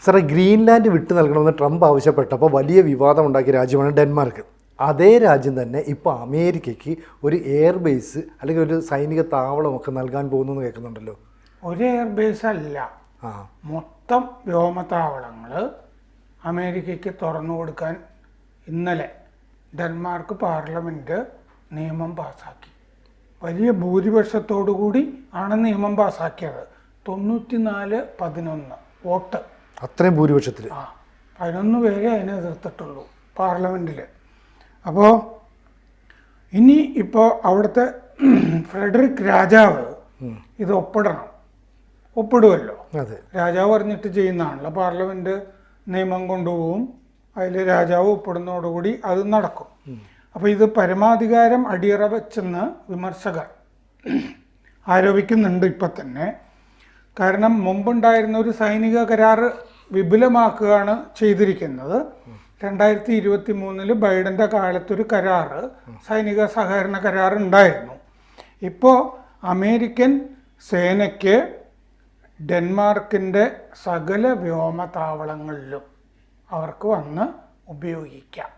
സാറേ, ഗ്രീൻലാൻഡ് വിട്ടു നൽകണമെന്ന് ട്രംപ് ആവശ്യപ്പെട്ടപ്പോൾ വലിയ വിവാദം ഉണ്ടാക്കിയ രാജ്യമാണ് ഡെൻമാർക്ക്. അതേ രാജ്യം തന്നെ ഇപ്പോൾ അമേരിക്കയ്ക്ക് ഒരു എയർബേസ് അല്ലെങ്കിൽ ഒരു സൈനിക താവളമൊക്കെ നൽകാൻ പോകുന്നു കേൾക്കുന്നുണ്ടല്ലോ. ഒരു എയർബേസ് അല്ല, മൊത്തം വ്യോമതാവളങ്ങൾ അമേരിക്കയ്ക്ക് തുറന്നു കൊടുക്കാൻ ഇന്നലെ ഡെൻമാർക്ക് പാർലമെൻറ്റ് നിയമം പാസ്സാക്കി. വലിയ ഭൂരിപക്ഷത്തോടു കൂടി ആണ് നിയമം പാസ്സാക്കിയത്. 94-11 വോട്ട്. അത്രയും ഭൂരിപക്ഷത്തിൽ 11 പേരെ അതിനെ എതിർത്തിട്ടുള്ളൂ പാർലമെൻറ്റിൽ. അപ്പോൾ ഇപ്പോൾ അവിടുത്തെ ഫ്രെഡറിക് രാജാവ് ഇത് ഒപ്പിടുമല്ലോ. രാജാവ് പറഞ്ഞിട്ട് ചെയ്യുന്നതാണല്ലോ. പാർലമെൻറ്റ് നിയമം കൊണ്ടുപോകും, അതിൽ രാജാവ് ഒപ്പിടുന്നതോടുകൂടി അത് നടക്കും. അപ്പോൾ ഇത് പരമാധികാരം അടിയറ വെച്ചെന്ന് വിമർശകർ ആരോപിക്കുന്നുണ്ട് ഇപ്പം തന്നെ. കാരണം മുമ്പുണ്ടായിരുന്ന ഒരു സൈനിക കരാർ വിപുലമാക്കുകയാണ് ചെയ്തിരിക്കുന്നത്. 2023 ബൈഡൻ്റെ കാലത്തൊരു കരാറ്, സൈനിക സഹകരണ കരാർ ഉണ്ടായിരുന്നു. ഇപ്പോൾ അമേരിക്കൻ സേനയ്ക്ക് ഡെൻമാർക്കിൻ്റെ സകല വ്യോമതാവളങ്ങളിലും അവർക്ക് വന്ന് ഉപയോഗിക്കാം.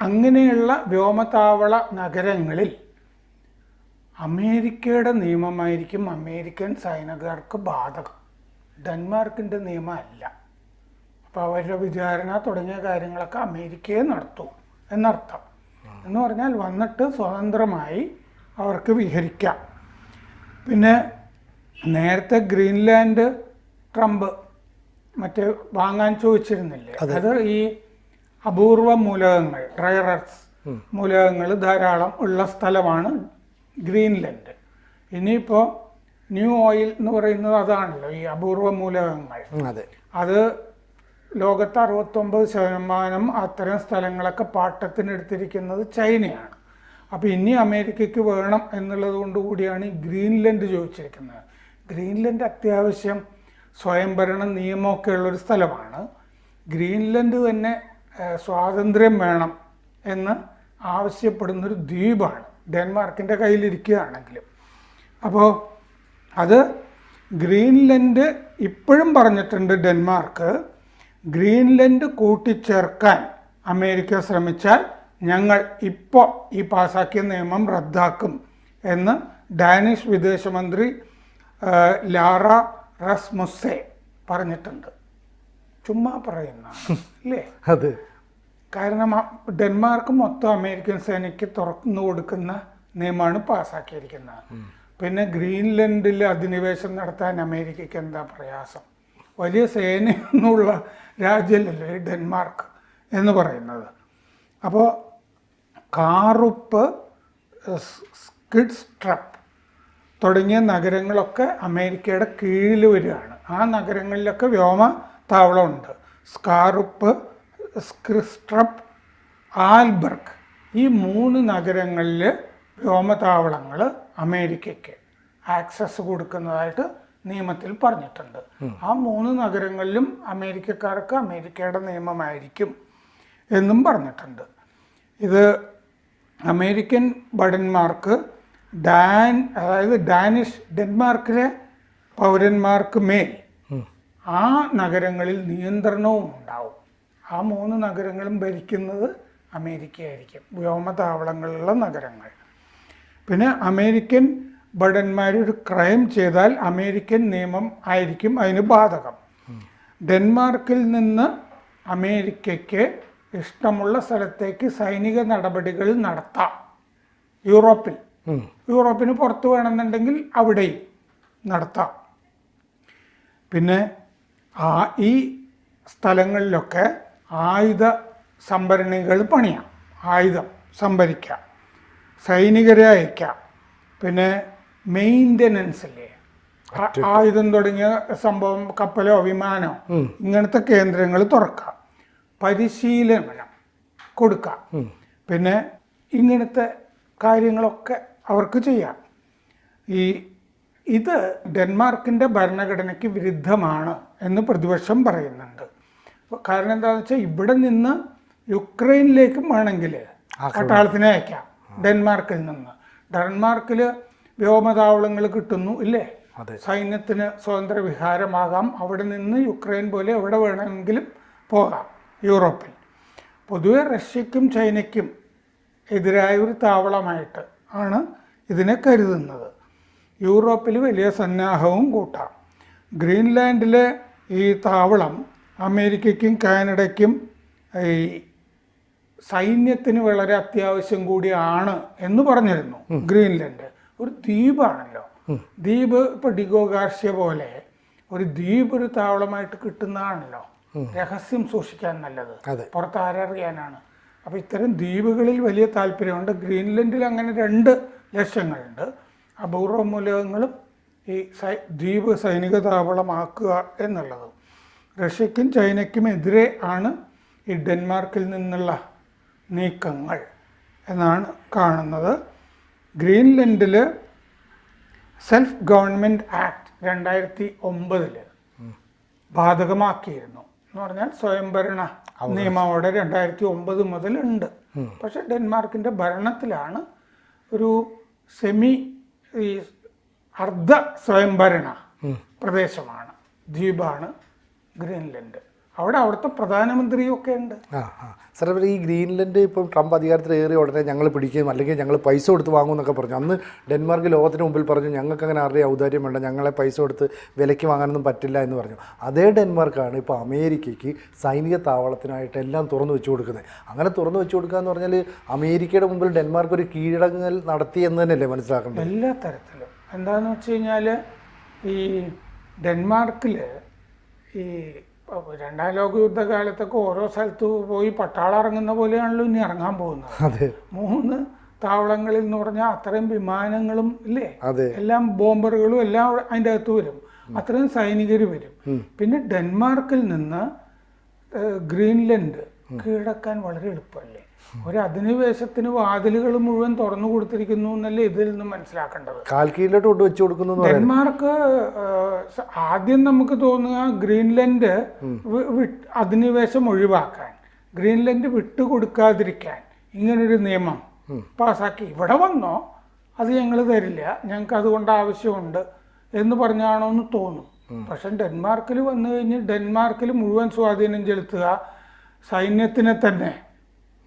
അങ്ങനെയുള്ള വ്യോമതാവള നഗരങ്ങളിൽ അമേരിക്കയുടെ നിയമമായിരിക്കും അമേരിക്കൻ സൈനികർക്ക് ബാധകം. ഡെൻമാർക്കിൻ്റെ നിയമമല്ല. അപ്പോൾ അവരുടെ വിചാരണ തുടങ്ങിയ കാര്യങ്ങളൊക്കെ അമേരിക്കയെ നടത്തൂ എന്നർത്ഥം. എന്ന് പറഞ്ഞാൽ വന്നിട്ട് സ്വതന്ത്രമായി അവർക്ക് വിഹരിക്കാം. പിന്നെ നേരത്തെ ഗ്രീൻലാൻഡ് ട്രംപ് വാങ്ങാൻ ചോദിച്ചിരുന്നില്ലേ, അത് ഈ അപൂർവ മൂലകങ്ങൾ, റയർ എർത്ത്സ് മൂലകങ്ങൾ ധാരാളം ഉള്ള സ്ഥലമാണ് ഗ്രീൻലാൻഡ്. ഇനിയിപ്പോൾ ന്യൂ ഓയിൽ എന്ന് പറയുന്നത് അതാണല്ലോ, ഈ അപൂർവ മൂലകങ്ങൾ. അത് ലോകത്ത് 69% അത്തരം സ്ഥലങ്ങളൊക്കെ പാട്ടത്തിനെടുത്തിരിക്കുന്നത് ചൈനയാണ്. അപ്പോൾ ഇനി അമേരിക്കയ്ക്ക് വേണം എന്നുള്ളത് കൊണ്ട് കൂടിയാണ് ഈ ഗ്രീൻലാൻഡ് ചോദിച്ചിരിക്കുന്നത്. ഗ്രീൻലാൻഡ് അത്യാവശ്യം സ്വയംഭരണ നിയമമൊക്കെ ഉള്ളൊരു സ്ഥലമാണ്. ഗ്രീൻലാൻഡ് തന്നെ സ്വാതന്ത്ര്യം വേണം എന്ന് ആവശ്യപ്പെടുന്നൊരു ദ്വീപാണ്, ഡെൻമാർക്കിൻ്റെ കയ്യിലിരിക്കുകയാണെങ്കിലും. അപ്പോൾ അത് ഗ്രീൻലാൻഡ് ഇപ്പോഴും പറഞ്ഞിട്ടുണ്ട് ഡെൻമാർക്ക്, ഗ്രീൻലാൻഡ് കൂട്ടിച്ചേർക്കാൻ അമേരിക്ക ശ്രമിച്ചാൽ ഞങ്ങൾ ഇപ്പോൾ ഈ പാസാക്കിയ നിയമം റദ്ദാക്കും എന്ന് ഡാനിഷ് വിദേശമന്ത്രി ലാറ റസ്മുസ്സെ പറഞ്ഞിട്ടുണ്ട്. ചുമ്മാ പറയുന്നതാണ് അല്ലേ? അതെ. കാരണം ഡെൻമാർക്ക് മൊത്തം അമേരിക്കൻ സേനയ്ക്ക് തുറന്നു കൊടുക്കുന്ന നിയമമാണ് പാസ്സാക്കിയിരിക്കുന്നത്. പിന്നെ ഗ്രീൻലാൻഡിൽ അധിനിവേശം നടത്താൻ അമേരിക്കയ്ക്ക് എന്താ പ്രയാസം? വലിയ സേനയൊന്നുമുള്ള രാജ്യമല്ലല്ലോ ഈ ഡെൻമാർക്ക് എന്ന് പറയുന്നത്. അപ്പോൾ കാറുപ്പ്, സ്കിഡ്സ്ട്രപ്പ് തുടങ്ങിയ നഗരങ്ങളൊക്കെ അമേരിക്കയുടെ കീഴിൽ വരികയാണ്. ആ നഗരങ്ങളിലൊക്കെ വ്യോമ താവളമുണ്ട്. സ്കാറുപ്പ്, സ്കിഡ്സ്ട്രപ്പ്, ആൽബർഗ്, ഈ 3 നഗരങ്ങളിൽ വ്യോമതാവളങ്ങൾ അമേരിക്കയ്ക്ക് ആക്സസ് കൊടുക്കുന്നതായിട്ട് നിയമത്തിൽ പറഞ്ഞിട്ടുണ്ട്. ആ 3 നഗരങ്ങളിലും അമേരിക്കക്കാർക്ക് അമേരിക്കയുടെ നിയമമായിരിക്കും എന്നും പറഞ്ഞിട്ടുണ്ട്. ഇത് അമേരിക്കൻ ഭടന്മാർക്ക് അതായത് ഡാനിഷ് ഡെൻമാർക്കിലെ പൗരന്മാർക്ക് മേൽ ആ നഗരങ്ങളിൽ നിയന്ത്രണവും ഉണ്ടാവും. ആ 3 നഗരങ്ങളും ഭരിക്കുന്നത് അമേരിക്കയായിരിക്കും, വ്യോമതാവളങ്ങളുള്ള നഗരങ്ങൾ. പിന്നെ അമേരിക്കൻ ഭടന്മാരൊരു ക്രൈം ചെയ്താൽ അമേരിക്കൻ നിയമം ആയിരിക്കും അതിന് ബാധകം. ഡെൻമാർക്കിൽ നിന്ന് അമേരിക്കയ്ക്ക് ഇഷ്ടമുള്ള സ്ഥലത്തേക്ക് സൈനിക നടപടികൾ നടത്താം. യൂറോപ്പിന് പുറത്ത് വേണമെന്നുണ്ടെങ്കിൽ അവിടെയും നടത്താം. പിന്നെ ഈ സ്ഥലങ്ങളിലൊക്കെ ആയുധ സംഭരണികൾ പണിയാം, ആയുധം സംഭരിക്കാം, സൈനികരെ അയക്കാം. പിന്നെ മെയിൻ്റനൻസ് ഇല്ലേ, ആയുധം തുടങ്ങിയ സംഭവം, കപ്പലോ വിമാനോ ഇങ്ങനത്തെ കേന്ദ്രങ്ങൾ തുറക്കാം, പരിശീലനം കൊടുക്കാം. പിന്നെ ഇങ്ങനത്തെ കാര്യങ്ങളൊക്കെ അവർക്ക് ചെയ്യാം. ഇത് ഡെൻമാർക്കിൻ്റെ ഭരണഘടനയ്ക്ക് വിരുദ്ധമാണ് എന്ന് പ്രതിപക്ഷം പറയുന്നുണ്ട്. കാരണം എന്താണെന്ന് വെച്ചാൽ ഇവിടെ നിന്ന് യുക്രൈനിലേക്കും വേണമെങ്കിൽ പട്ടാളത്തിനെ അയക്കാം. ഡെൻമാർക്കിൽ നിന്ന് വ്യോമതാവളങ്ങൾ കിട്ടുന്നു ഇല്ലേ, സൈന്യത്തിന് സ്വതന്ത്ര വിഹാരമാകാം, അവിടെ നിന്ന് യുക്രൈൻ പോലെ എവിടെ വേണമെങ്കിലും പോകാം യൂറോപ്പിൽ. പൊതുവെ റഷ്യക്കും ചൈനയ്ക്കും എതിരായ ഒരു താവളമായിട്ട് ആണ് ഇതിനെ കരുതുന്നത്. യൂറോപ്പിൽ വലിയ സന്നാഹവും കൂട്ടാം. ഗ്രീൻലാൻഡിലെ ഈ താവളം അമേരിക്കയ്ക്കും കാനഡയ്ക്കും ഈ സൈന്യത്തിന് വളരെ അത്യാവശ്യം കൂടിയാണ് എന്ന് പറഞ്ഞിരുന്നു. ഗ്രീൻലാൻഡ് ഒരു ദ്വീപാണല്ലോ. ദ്വീപ് ഇപ്പോൾ ഡിഗോ ഗാർഷ്യ പോലെ ഒരു ദ്വീപ് ഒരു താവളമായിട്ട് കിട്ടുന്നതാണല്ലോ രഹസ്യം സൂക്ഷിക്കാൻ നല്ലത്, പുറത്ത് ആരറിയാനാണ്. അപ്പോൾ ഇത്തരം ദ്വീപുകളിൽ വലിയ താല്പര്യമുണ്ട്. ഗ്രീൻലൻഡിൽ അങ്ങനെ 2 ലക്ഷ്യങ്ങളുണ്ട്. അപൂർവ മൂലകങ്ങളും ഈ ദ്വീപ് സൈനിക താവളമാക്കുക എന്നുള്ളത്. റഷ്യക്കും ചൈനയ്ക്കും എതിരെ ആണ് ഈ ഡെൻമാർക്കിൽ നിന്നുള്ള നീക്കങ്ങൾ എന്നാണ് കാണുന്നത്. ഗ്രീൻലൻഡിൽ സെൽഫ് ഗവൺമെൻറ് ആക്ട് 2009 ബാധകമാക്കിയിരുന്നു. എന്ന് പറഞ്ഞാൽ സ്വയംഭരണ നിയമം അവിടെ 2009 മുതൽ ഉണ്ട്. പക്ഷെ ഡെൻമാർക്കിൻ്റെ ഭരണത്തിലാണ് ഒരു സെമി ഈ അർദ്ധ സ്വയംഭരണ പ്രദേശമാണ്, ദ്വീപാണ് ഗ്രീൻലൻഡ്. അവിടുത്തെ പ്രധാനമന്ത്രിയൊക്കെ ഉണ്ട്. സാർ, ഈ ഗ്രീൻലൻഡ് ഇപ്പം ട്രംപ് അധികാരത്തിലേറി ഉടനെ ഞങ്ങൾ പിടിക്കും അല്ലെങ്കിൽ ഞങ്ങൾ പൈസ കൊടുത്ത് വാങ്ങും എന്നൊക്കെ പറഞ്ഞു. അന്ന് ഡെൻമാർക്ക് ലോകത്തിന് മുമ്പിൽ പറഞ്ഞു ഞങ്ങൾക്ക് അങ്ങനെ ആരുടെയും ഔദാര്യം വേണ്ട, ഞങ്ങളെ പൈസ കൊടുത്ത് വിലയ്ക്ക് വാങ്ങാനൊന്നും പറ്റില്ല എന്ന് പറഞ്ഞു. അതേ ഡെൻമാർക്കാണ് ഇപ്പോൾ അമേരിക്കയ്ക്ക് സൈനിക താവളത്തിനായിട്ട് എല്ലാം തുറന്നു വെച്ചു കൊടുക്കുന്നത്. അങ്ങനെ തുറന്നു വെച്ചു കൊടുക്കുക എന്ന് പറഞ്ഞാൽ അമേരിക്കയുടെ മുമ്പിൽ ഡെൻമാർക്ക് ഒരു കീഴടങ്ങൽ നടത്തി എന്ന് തന്നെയല്ലേ മനസ്സിലാക്കേണ്ടത്? എല്ലാ തരത്തിലും. എന്താണെന്ന് വെച്ച് കഴിഞ്ഞാൽ ഈ ഡെൻമാർക്കിൽ ഈ 2ാം ലോക യുദ്ധകാലത്തൊക്കെ ഓരോ സ്ഥലത്ത് പോയി പട്ടാളം ഇറങ്ങുന്ന പോലെയാണല്ലോ ഇനി ഇറങ്ങാൻ പോകുന്നത്. 3 താവളങ്ങളിൽ എന്ന് പറഞ്ഞാൽ അത്രയും വിമാനങ്ങളും ഇല്ലേ, എല്ലാം ബോംബറുകളും എല്ലാം അതിൻ്റെ അകത്ത് വരും, അത്രയും സൈനികർ വരും. പിന്നെ ഡെൻമാർക്കിൽ നിന്ന് ഗ്രീൻലൻഡ് കീഴടക്കാൻ വളരെ എളുപ്പമല്ലേ. ഒരു അധിനിവേശത്തിന് വാതിലുകൾ മുഴുവൻ തുറന്നു കൊടുത്തിരിക്കുന്നു എന്നല്ലേ ഇതിൽ നിന്ന് മനസ്സിലാക്കേണ്ടത്. കാൽക്കീഴിലോട്ട് കൊണ്ട് വെച്ചു കൊടുക്കുന്നു. ഡെൻമാർക്ക് ആദ്യം നമുക്ക് തോന്നുക ഗ്രീൻലൻഡ് അധിനിവേശം ഒഴിവാക്കാൻ, ഗ്രീൻലൻഡ് വിട്ടുകൊടുക്കാതിരിക്കാൻ ഇങ്ങനൊരു നിയമം പാസ്സാക്കി. ഇവിടെ വന്നോ അത് ഞങ്ങൾ തരില്ല, ഞങ്ങൾക്ക് അതുകൊണ്ട് ആവശ്യമുണ്ട് എന്ന് പറഞ്ഞാണോ എന്ന് തോന്നും. പക്ഷെ ഡെൻമാർക്കിൽ വന്നു കഴിഞ്ഞ് ഡെൻമാർക്കിൽ മുഴുവൻ സ്വാധീനം ചെലുത്തുക, സൈന്യത്തിനെ തന്നെ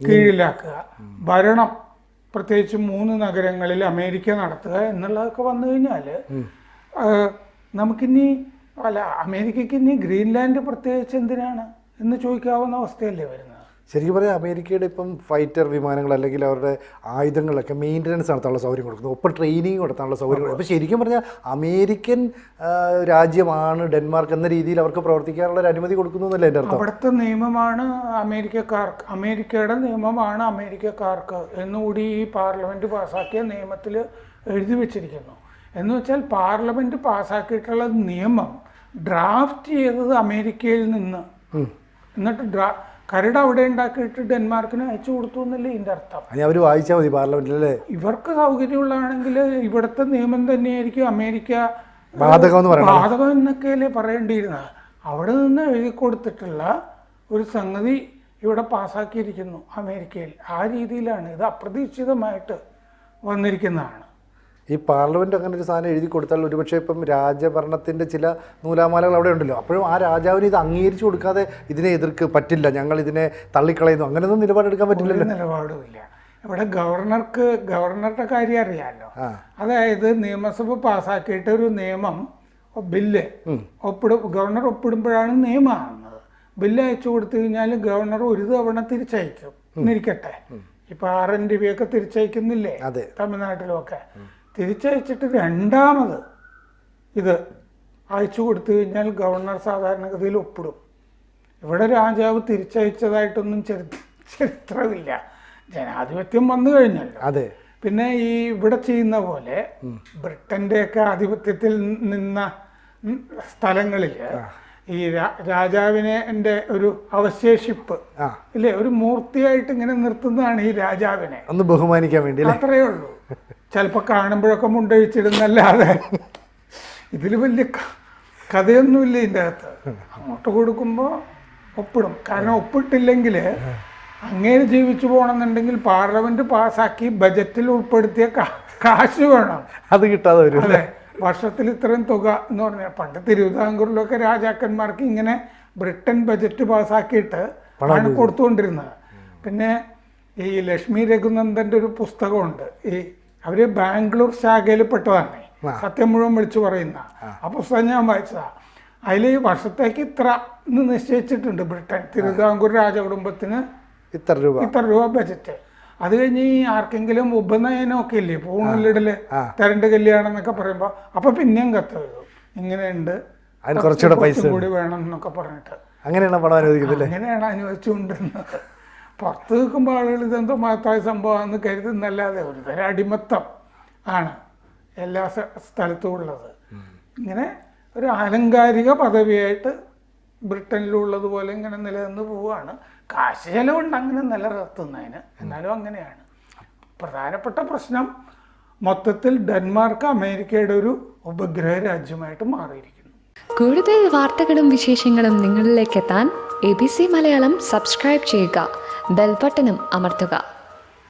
കീഴിലാക്കുക, ഭരണം പ്രത്യേകിച്ച് 3 നഗരങ്ങളിൽ അമേരിക്ക നടത്തുക എന്നുള്ളതൊക്കെ വന്നു കഴിഞ്ഞാൽ നമുക്കിനി അമേരിക്കയ്ക്ക് ഇനി ഗ്രീൻലാൻഡ് പ്രത്യേകിച്ച് എന്തിനാണ് എന്ന് ചോദിക്കാവുന്ന അവസ്ഥയല്ലേ വരുന്നത്. ശരിക്കും പറയാം അമേരിക്കയുടെ ഇപ്പം ഫൈറ്റർ വിമാനങ്ങൾ അല്ലെങ്കിൽ അവരുടെ ആയുധങ്ങളൊക്കെ മെയിൻ്റനൻസ് നടത്താനുള്ള സൗകര്യം കൊടുക്കുന്നു, ഒപ്പം ട്രെയിനിങ് നടത്താനുള്ള സൗകര്യം കൊടുക്കും. അപ്പോൾ ശരിക്കും പറഞ്ഞാൽ അമേരിക്കൻ രാജ്യമാണ് ഡെൻമാർക്ക് എന്ന രീതിയിൽ അവർക്ക് പ്രവർത്തിക്കാനുള്ള ഒരു അനുമതി കൊടുക്കുന്നു എന്നല്ലേ എൻ്റെ അർത്ഥം? അവിടുത്തെ നിയമമാണ് അമേരിക്കക്കാർക്ക്, അമേരിക്കയുടെ നിയമമാണ് അമേരിക്കക്കാർക്ക് എന്നുകൂടി ഈ പാർലമെൻറ്റ് പാസ്സാക്കിയ നിയമത്തിൽ എഴുതി വെച്ചിരിക്കുന്നു. എന്ന് വെച്ചാൽ പാർലമെൻറ്റ് പാസ്സാക്കിയിട്ടുള്ള നിയമം ഡ്രാഫ്റ്റ് ചെയ്തത് അമേരിക്കയിൽ നിന്ന്, എന്നിട്ട് കരട് അവിടെ ഉണ്ടാക്കിയിട്ട് ഡെൻമാർക്കിന് അയച്ചു കൊടുത്തു എന്നല്ലേ ഇതിൻ്റെ അർത്ഥം. അവർ വായിച്ചാൽ മതി പാർലമെന്റിലല്ലേ. ഇവർക്ക് സൗകര്യമുള്ളതാണെങ്കിൽ ഇവിടുത്തെ നിയമം തന്നെയായിരിക്കും അമേരിക്ക ബാധകം എന്നൊക്കെയല്ലേ പറയേണ്ടിയിരുന്നത്. അവിടെ നിന്ന് എഴുതി കൊടുത്തിട്ടുള്ള ഒരു സംഗതി ഇവിടെ പാസ്സാക്കിയിരിക്കുന്നു അമേരിക്കയിൽ. ആ രീതിയിലാണ് ഇത് അപ്രതീക്ഷിതമായിട്ട് വന്നിരിക്കുന്നതാണ്. ഈ പാർലമെൻറ്റ് അങ്ങനെ ഒരു സാധനം എഴുതി കൊടുത്താൽ ഒരുപക്ഷെ ഇപ്പം രാജഭരണത്തിൻ്റെ ചില നൂലാമാലകൾ അവിടെ ഉണ്ടല്ലോ, അപ്പോഴും ആ രാജാവിന് ഇത് അംഗീകരിച്ചു കൊടുക്കാതെ ഇതിനെ എതിർക്ക് പറ്റില്ല, ഞങ്ങൾ ഇതിനെ തള്ളിക്കളയുന്നു, അങ്ങനെയൊന്നും നിലപാടെടുക്കാൻ പറ്റില്ലല്ലോ. നിലപാടുമില്ല. ഇവിടെ ഗവർണറുടെ കാര്യം അറിയാമല്ലോ. അതായത് നിയമസഭ പാസ്സാക്കിയിട്ട് ഒരു നിയമം ബില്ല് ഗവർണർ ഒപ്പിടുമ്പോഴാണ് നിയമമാകുന്നത്. ബില്ല് അയച്ചു കൊടുത്തു കഴിഞ്ഞാൽ ഗവർണർ ഒരു തവണ തിരിച്ചയക്കും എന്നിരിക്കട്ടെ. ഇപ്പം RNDB തിരിച്ചയക്കുന്നില്ലേ തമിഴ്നാട്ടിലുമൊക്കെ. തിരിച്ചയച്ചിട്ട് രണ്ടാമത് ഇത് അയച്ചു കൊടുത്തു കഴിഞ്ഞാൽ ഗവർണർ സാധാരണഗതിയിൽ ഒപ്പിടും. ഇവിടെ രാജാവ് തിരിച്ചയച്ചതായിട്ടൊന്നും ചരിത്രമില്ല. ജനാധിപത്യം വന്നു കഴിഞ്ഞല്ലോ. പിന്നെ ഈ ഇവിടെ ചെയ്യുന്ന പോലെ ബ്രിട്ടൻ്റെയൊക്കെ ആധിപത്യത്തിൽ നിന്ന സ്ഥലങ്ങളിൽ ഈ രാജാവിനെ ഒരു അവശേഷിപ്പ് ഇല്ലേ, ഒരു മൂർത്തിയായിട്ട് ഇങ്ങനെ നിർത്തുന്നതാണ് ഈ രാജാവിനെ ഒന്ന് ബഹുമാനിക്കാൻ വേണ്ടി. അത്രയേ ഉള്ളൂ. ചിലപ്പോൾ കാണുമ്പോഴൊക്കെ മുണ്ടഴിച്ചിടുന്നല്ലാതെ ഇതിൽ വലിയ കഥയൊന്നുമില്ല ഇതിൻ്റെ അകത്ത്. അങ്ങോട്ട് കൊടുക്കുമ്പോൾ ഒപ്പിടും. കാരണം ഒപ്പിട്ടില്ലെങ്കിൽ അങ്ങേര് ജീവിച്ചു പോകണമെന്നുണ്ടെങ്കിൽ പാർലമെന്റ് പാസ്സാക്കി ബജറ്റിൽ ഉൾപ്പെടുത്തിയ കാശ് വേണം. അത് കിട്ടാതെ വരും. അതെ, വർഷത്തിൽ ഇത്രയും തുക എന്ന് പറഞ്ഞാൽ പണ്ട് തിരുവിതാംകൂറിലൊക്കെ രാജാക്കന്മാർക്ക് ഇങ്ങനെ ബ്രിട്ടൻ ബജറ്റ് പാസ്സാക്കിയിട്ട് ആണ് കൊടുത്തുകൊണ്ടിരുന്നത്. പിന്നെ ഈ ലക്ഷ്മി രഘുനന്ദൻ്റെ ഒരു പുസ്തകമുണ്ട്, ഈ അവർ ബാംഗ്ലൂർ ശാഖയിൽ പെട്ടതാണ്, സത്യം മുഴുവൻ വിളിച്ചു പറയുന്ന ആ പുസ്തകം ഞാൻ വായിച്ചതാണ്. അതിൽ വർഷത്തേക്ക് ഇത്ര എന്ന് നിശ്ചയിച്ചിട്ടുണ്ട് ബ്രിട്ടൻ, തിരുവിതാംകൂർ രാജകുടുംബത്തിന് ഇത്ര രൂപ ബജറ്റ്. അത് കഴിഞ്ഞ് ഈ ആർക്കെങ്കിലും ഉപനയനമൊക്കെ ഇല്ലേ, പൂണൂലിടല്, തരണ്ട് കല്യാണം എന്നൊക്കെ പറയുമ്പോൾ അപ്പോൾ പിന്നെയും കത്ത് എഴുതും, ഇങ്ങനെയുണ്ട് കുറച്ചുകൂടെ പൈസ കൂടി വേണം എന്നൊക്കെ പറഞ്ഞിട്ട്. അങ്ങനെയാണ് പണം അനുവദിക്കുന്നത്, അങ്ങനെയാണ് അനുവദിച്ചുകൊണ്ടിരുന്നത്. പുറത്ത് നിൽക്കുമ്പോൾ ആളുകൾ ഇതെന്തോ മഹത്തായ സംഭവമാണെന്ന് കരുതുന്നല്ലാതെ ഒരു തരം അടിമത്തം ആണ് എല്ലാ സ്ഥലത്തും ഉള്ളത്. ഇങ്ങനെ ഒരു ആലങ്കാരിക പദവിയായിട്ട് ബ്രിട്ടനിലുള്ളതുപോലെ ഇങ്ങനെ നിലനിന്ന് പോവുകയാണ്. കാശ് ചെലവുണ്ട് അങ്ങനെ നിലനിർത്തുന്നതിന്, എന്നാലും അങ്ങനെയാണ്. പ്രധാനപ്പെട്ട പ്രശ്നം മൊത്തത്തിൽ ഡെൻമാർക്ക് അമേരിക്കയുടെ ഒരു ഉപഗ്രഹ രാജ്യമായിട്ട് മാറിയിരിക്കുന്നു. കൂടുതൽ വാർത്തകളും വിശേഷങ്ങളും നിങ്ങളിലേക്ക് എത്താൻ ABC മലയാളം സബ്സ്ക്രൈബ് ചെയ്യുക, ബെൽ ബട്ടണും അമർത്തുക.